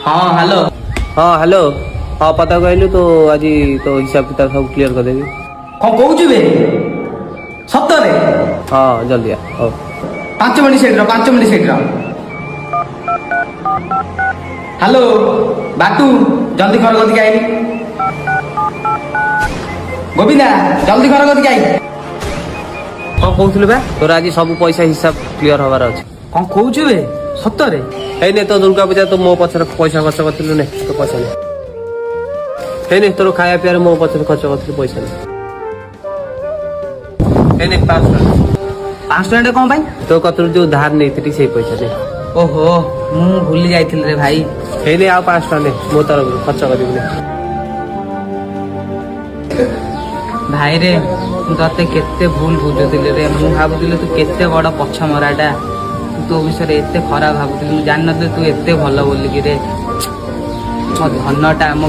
हाँ हेलो। हाँ हेलो। हाँ पता कहलु तो आज तो हिसाब किताब सब क्लियर करदेवी। कौन कहूँ बे सतरे? हाँ जल्दी आ हौ। 5 मिनिट सेठ रह, 5 मिनिट सेठ रह। हेलो बाटू, जल्दी घर कतिक आई। गोविंदा जल्दी घर कतिक आई। कौन कहूलु बे तोर आज सब पैसा हिसाब क्लियर हबार अछि। कौन कहूँ बे सतरे? ହେଇନେ ତ ଦୁର୍ଗା ପୂଜା ତ ମୋ ପଛରେ ପଇସା ଖର୍ଚ୍ଚ କରିଥିଲୁ ନେ ତ ପଇସା ନେ। ହେଇନେ ତୋର ଖାଇବା ପିଇବାରେ ମୋ ପଛରେ ଖର୍ଚ୍ଚ କରିଥିଲୁ ପଇସା ନେ। ହେଇନେ 500 500 कौन भाई? ତୋ କତରୁ ଯୋଉ ଧାର ନେଇଥିଲି ସେଇ ପଇସା ନେ। ओहो मु भूली जाइथिल रे भाई। ହେଇନେ ଆଉ 500 ନେ ମୋ ତରଫରୁ ଖର୍ଚ୍ଚ କରିବୁ ନେ। भाई रे तते केते भूल बुझुथिले रे। मु भाबुथिले तू केते बड़ पछ मराटा। तू विषय रे एते खराब भाबुथिले, मु जान नथले तू एते भलो बोली कि रे। मो धनटा मो